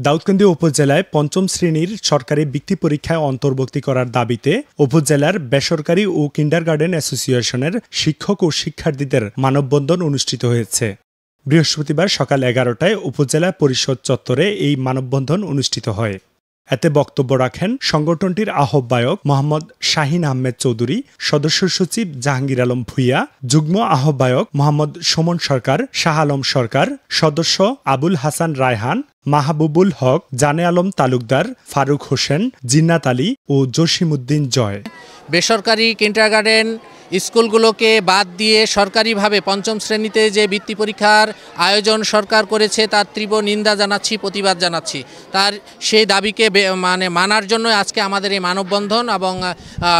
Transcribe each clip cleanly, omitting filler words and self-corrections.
দাউদকান্দি উপজেলায় পঞ্চম শ্রেণীর সরকারি বৃত্তি পরীক্ষায় অন্তর্ভুক্তি করার দাবিতে উপজেলার বেসরকারি ও কিন্ডারগার্টেন অ্যাসোসিয়েশনের শিক্ষক ও শিক্ষার্থীদের মানববন্ধন অনুষ্ঠিত হয়েছে। বৃহস্পতিবার সকাল 11টায় উপজেলা পরিষদ চত্বরে এই মানববন্ধন অনুষ্ঠিত হয়। এতে বক্তব্য রাখেন সংগঠনটির আহ্বায়ক মোহাম্মদ শাহিন আহমেদ চৌধুরী, সদস্য সচিব জাহাঙ্গীর আলম ভূঁইয়া, যুগ্ম আহ্বায়ক মোহাম্মদ সুমন সরকার, শাহ আলম সরকার, সদস্য আবুল হাসান রায়হান, মাহবুবুল হক, জানে আলম তালুকদার, ফারুক হোসেন, জিন্নাত আলী ও জসিমউদ্দিন জয়। বেসরকারি কিন্ডারগার্টেন স্কুলগুলোকে বাদ দিয়ে সরকারিভাবে পঞ্চম শ্রেণীতে যে বৃত্তি পরীক্ষার আয়োজন সরকার করেছে তার তীব্র নিন্দা জানাচ্ছি, প্রতিবাদ জানাচ্ছি। তার সেই দাবিকে মানার জন্য আজকে আমাদের এই মানববন্ধন এবং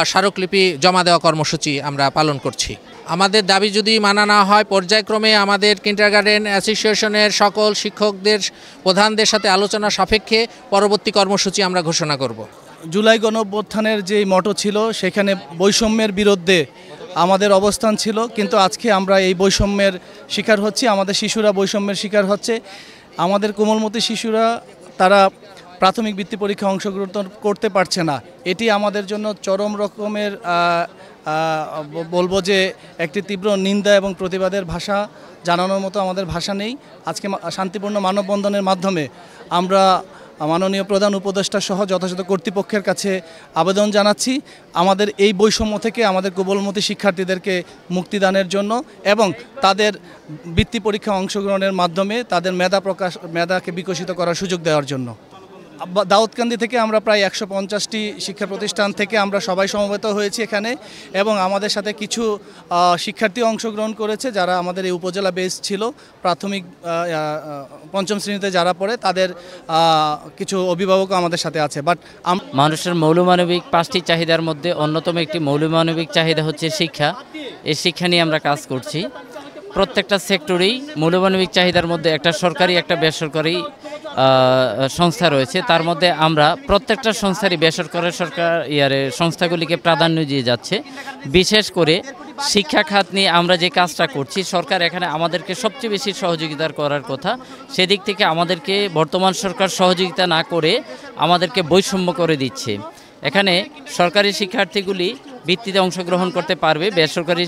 স্মারকলিপি জমা দেওয়া কর্মসূচি আমরা পালন করছি। আমাদের দাবি যদি মানা না হয়, পর্যায়ক্রমে আমাদের কিন্ডারগার্টেন অ্যাসোসিয়েশনের সকল শিক্ষকদের প্রধানদের সাথে আলোচনা সাপেক্ষে পরবর্তী কর্মসূচি আমরা ঘোষণা করব। জুলাই গণঅভ্যুত্থানের যে মটো ছিল সেখানে বৈষম্যের বিরুদ্ধে আমাদের অবস্থান ছিল, কিন্তু আজকে আমরা এই বৈষম্যের শিকার হচ্ছি। আমাদের শিশুরা বৈষম্যের শিকার হচ্ছে। আমাদের কোমলমতি শিশুরা তারা প্রাথমিক বৃত্তি পরীক্ষায় অংশগ্রহণ করতে পারছে না। এটি আমাদের জন্য চরম রকমের বলবো যে একটি তীব্র নিন্দা এবং প্রতিবাদের ভাষা জানানোর মতো আমাদের ভাষা নেই। আজকে শান্তিপূর্ণ মানববন্ধনের মাধ্যমে আমরা মাননীয় প্রধান উপদেষ্টা সহ যথাযথ কর্তৃপক্ষের কাছে আবেদন জানাচ্ছি আমাদের এই বৈষম্য থেকে আমাদের কোমলমতি শিক্ষার্থীদেরকে মুক্তিদানের জন্য এবং তাদের বৃত্তি পরীক্ষায় অংশগ্রহণের মাধ্যমে তাদের মেধাকে বিকশিত করার সুযোগ দেওয়ার জন্য। দাউদকান্দি থেকে আমরা প্রায় 150টি শিক্ষা প্রতিষ্ঠান থেকে আমরা সবাই সমবেত হয়েছি এখানে, এবং আমাদের সাথে কিছু শিক্ষার্থী অংশগ্রহণ করেছে যারা আমাদের এই উপজেলা বেস ছিল। প্রাথমিক পঞ্চম শ্রেণীতে যারা পড়ে তাদের কিছু অভিভাবকও আমাদের সাথে আছে। বাট মানুষের মৌলমানবিক 5টি চাহিদার মধ্যে অন্যতম একটি মৌলমানবিক চাহিদা হচ্ছে শিক্ষা। এই শিক্ষা নিয়ে আমরা কাজ করছি। প্রত্যেকটা সেক্টরেই মৌলমানবিক চাহিদার মধ্যে একটা সরকারি একটা বেসরকারি সংস্থা রয়েছে। তার মধ্যে আমরা প্রত্যেকটা সংস্থারই বেসরকারি সংস্থাগুলিকে প্রাধান্য দিয়ে যাচ্ছে। বিশেষ করে শিক্ষা খাত নিয়ে আমরা যে কাজটা করছি, সরকার এখানে আমাদেরকে সবচেয়ে বেশি সহযোগিতা করার কথা। সেদিক থেকে আমাদেরকে বর্তমান সরকার সহযোগিতা না করে আমাদেরকে বৈষম্য করে দিচ্ছে। এখানে সরকারি শিক্ষার্থীগুলি বৃত্তিতে অংশগ্রহণ করতে পারবে, বেসরকারি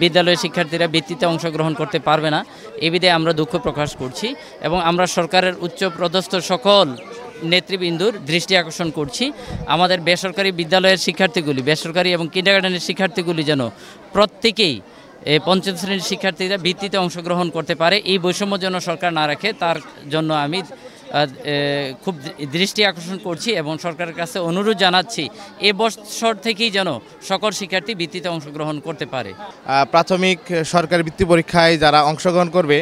বিদ্যালয়ের শিক্ষার্থীরা বৃত্তিতে অংশগ্রহণ করতে পারবে না। এই বিধায় আমরা দুঃখ প্রকাশ করছি এবং আমরা সরকারের উচ্চপদস্থ সকল নেতৃবৃন্দুর দৃষ্টি আকর্ষণ করছি আমাদের বেসরকারি বিদ্যালয়ের শিক্ষার্থীগুলি, বেসরকারি এবং কিন্ডারগার্টেনের শিক্ষার্থীগুলি যেন প্রত্যেকেই পঞ্চম শ্রেণীর শিক্ষার্থীরা বৃত্তিতে অংশগ্রহণ করতে পারে। এই বৈষম্য যেন সরকার না রাখে, তার জন্য আমি খুব দৃষ্টি আকর্ষণ করছি এবং সরকারের কাছে অনুরোধ জানাচ্ছি এ বছর থেকেই যেন সকল শিক্ষার্থী বৃত্তিতে অংশগ্রহণ করতে পারে। প্রাথমিক সরকারি বৃত্তি পরীক্ষায় যারা অংশগ্রহণ করবে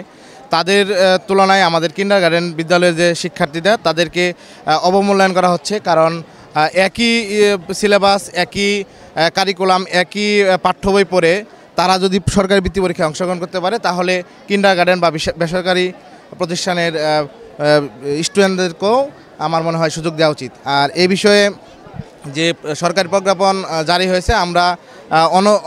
তাদের তুলনায় আমাদের কিন্ডারগার্টেন বিদ্যালয়ের যে শিক্ষার্থীরা তাদেরকে অবমূল্যায়ন করা হচ্ছে। কারণ একই সিলেবাস, একই কারিকুলাম, একই পাঠ্য বই পড়ে তারা যদি সরকারি বৃত্তি পরীক্ষায় অংশগ্রহণ করতে পারে তাহলে কিন্ডারগার্টেন বা বেসরকারি প্রতিষ্ঠানের স্টুডেন্টদেরকেও আমার মনে হয় সুযোগ দেওয়া উচিত। আর এই বিষয়ে যে সরকারি প্রজ্ঞাপন জারি হয়েছে, আমরা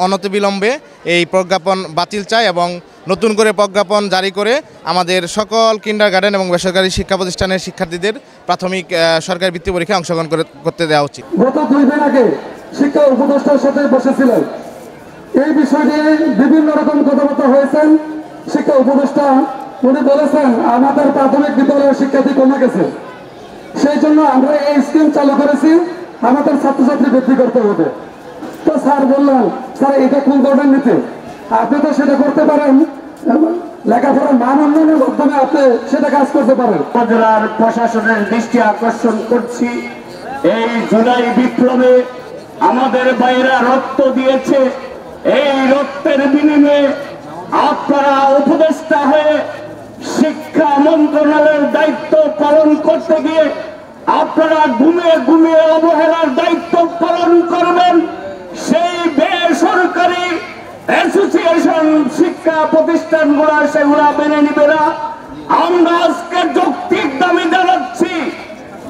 অনতিবিলম্বে এই প্রজ্ঞাপন বাতিল চাই এবং নতুন করে প্রজ্ঞাপন জারি করে আমাদের সকল কিন্ডারগার্টেন এবং বেসরকারি শিক্ষা প্রতিষ্ঠানের শিক্ষার্থীদের প্রাথমিক সরকারি বৃত্তি পরীক্ষায় অংশগ্রহণ করতে দেওয়া উচিত। গত 2 দিন আগে শিক্ষা উপদেষ্টার সাথে বসেছিলেন, এই বিষয় নিয়ে বিভিন্ন রকম কথাবার্তা হয়েছেন। শিক্ষা উপদেষ্টা উনি বলেছেন আমাদের প্রাথমিক বিদ্যালয়ের শিক্ষার্থী কমে গেছে, সেই জন্য আমরা এই স্কিম চালু করেছি, আমাদের ছাত্রছাত্রী বৃদ্ধি করতে হবে। তো স্যার বললেন, স্যার এটা কোন ধরনের নীতি? আপনি তো সেটা করতে পারেন, লেখাপড়ার মান উন্নয়নের মাধ্যমে আপনি সেটা কাজ করতে পারেন। উপজেলার প্রশাসনের দৃষ্টি আকর্ষণ করছি, এই জুলাই বিপ্লবে আমাদের ভাইয়েরা রক্ত দিয়েছে। এই রক্তের বিনিময়ে আপনারা উপদেষ্টা হয়ে শিক্ষা মন্ত্রণালয়ের দায়িত্ব পালন করতে গিয়ে আপনারা ঘুমিয়ে ঘুমিয়ে অবহেলার দায়িত্ব পালন করবেন। সেই বেসরকারি অ্যাসোসিয়েশন শিক্ষা প্রতিষ্ঠানগুলা সেগুলা মেনে নিবে না। আমরা আজকে যৌক্তিক দাবি জানাচ্ছি,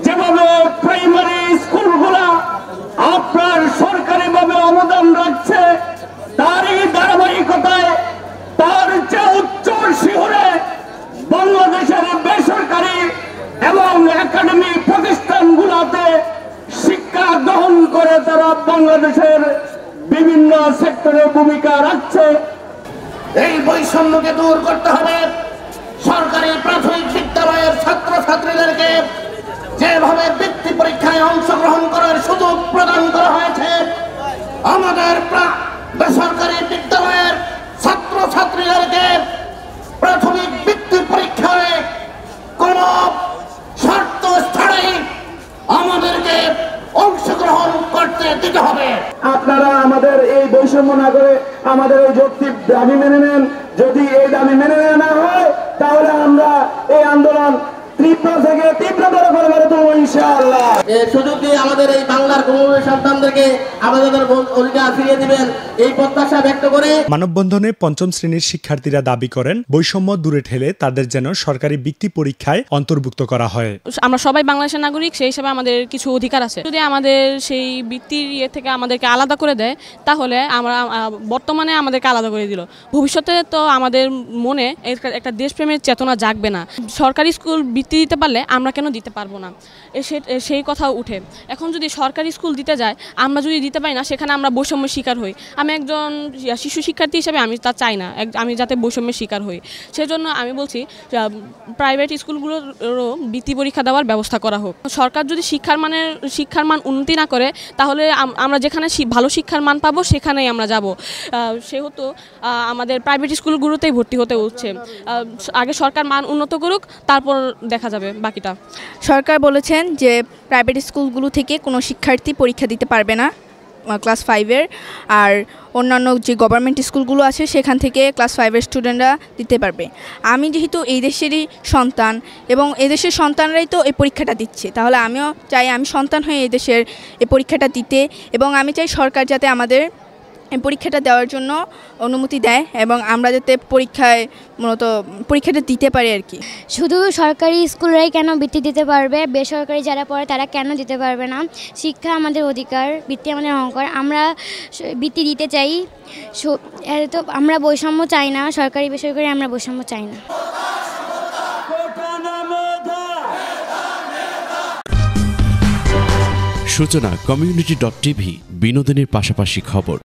যেভাবে প্রাইমারি স্কুলগুলা আপনার সরকারিভাবে অবদান রাখছে, তারই ধারাবাহিকতায় তার চেয়ে উচ্চ শিখরে বাংলাদেশের বেসরকারি এবং একাডেমিক প্রতিষ্ঠানগুলোতে শিক্ষা গ্রহণ করে তারা বাংলাদেশের বিভিন্ন সেক্টরে ভূমিকা রাখছে। এই বৈষম্যকে দূর করতে হবে। সরকারি প্রাথমিক বিদ্যালয়ের ছাত্রছাত্রীদেরকে যেভাবে বৃত্তি পরীক্ষায় অংশগ্রহণ করার সুযোগ প্রদান করা হয়েছে, আমাদের বেসরকারি বিদ্যালয়ের ছাত্রছাত্রীদেরকে প্রাথমিক বৃত্তি পরীক্ষায় কোনো শর্ত ছাড়াই আমাদেরকে অংশগ্রহণ করতে দিতে হবে। আপনারা আমাদের এই বৈষম্য না করে আমাদের এই যৌক্তিক দাবি মেনে নেন। যদি এই দাবি মেনে নেওয়া হয় তাহলে আমরা এই আন্দোলন তীব্র থেকে তীব্রতর করে গড়ে তুলব ইনশাআল্লাহ। সুযোগ দিয়ে আমাদের এই বাংলার গৌরবের সন্তানদেরকে আমাদের অধিকার ফিরিয়ে দিবেন এই প্রত্যাশা ব্যক্ত করে মানববন্ধনে পঞ্চম শ্রেণীর শিক্ষার্থীরা দাবি করেন বৈষম্য দূরে ঠেলে তাদের যেন সরকারি বৃত্তি পরীক্ষায় অন্তর্ভুক্ত করা হয়। আমরা সবাই বাংলাদেশের নাগরিক, সেই হিসাবে আমাদের কিছু অধিকার আছে। যদি আমাদের সেই বৃত্তির থেকে আমাদেরকে আলাদা করে দেয় তাহলে আমরা বর্তমানে আমাদেরকে আলাদা করে দিল, ভবিষ্যতে তো আমাদের মনে একটা দেশপ্রেমের চেতনা জাগবে না। সরকারি স্কুল বৃত্তি দিতে পারলে আমরা কেন দিতে পারবো না, সেই কথা উঠে। এখন যদি সরকারি স্কুল দিতে যায়, আমরা যদি দিতে পারি না, সেখানে আমরা বৈষম্যের শিকার হই। আমি একজন শিশু শিক্ষার্থী হিসেবে আমি তা চাই না, আমি যাতে বৈষম্যের শিকার হই। সেজন্য আমি বলছি প্রাইভেট স্কুলগুলোরও বৃত্তি পরীক্ষা দেওয়ার ব্যবস্থা করা হোক। সরকার যদি শিক্ষার মান উন্নতি না করে, তাহলে আমরা যেখানে ভালো শিক্ষার মান পাবো সেখানেই আমরা যাব। সেহেতু আমাদের প্রাইভেট স্কুলগুলোতেই ভর্তি হতে হচ্ছে। আগে সরকার মান উন্নত করুক, তারপর দেখা যাবে বাকিটা। সরকার বলেছেন যে প্রাইভেট স্কুলগুলো থেকে কোনো শিক্ষার্থী পরীক্ষা দিতে পারবে না ক্লাস 5-এর, আর অন্যান্য যে গভর্নমেন্ট স্কুলগুলো আছে সেখান থেকে ক্লাস 5-এর স্টুডেন্টরা দিতে পারবে। আমি যেহেতু এই দেশেরই সন্তান এবং এই দেশের সন্তানরাই তো এই পরীক্ষাটা দিচ্ছে, তাহলে আমিও চাই আমি সন্তান হয়ে এই দেশের এই পরীক্ষাটা দিতে, এবং আমি চাই সরকার যাতে আমাদের এই পরীক্ষাটা দেওয়ার জন্য অনুমতি দেয় এবং আমরা যাতে পরীক্ষাটা দিতে পারি আর কি। শুধু সরকারি স্কুলরাই কেন বৃত্তি দিতে পারবে, বেসরকারি যারা পড়ে তারা কেন দিতে পারবে না? শিক্ষা আমাদের অধিকার, বৃত্তি আমাদের অঙ্কর। আমরা বৃত্তি দিতে চাই, তো আমরা বৈষম্য চাই না। সরকারি বেসরকারি আমরা বৈষম্য চাই না। সূচনা community.tv, বিনোদনের পাশাপাশি খবর।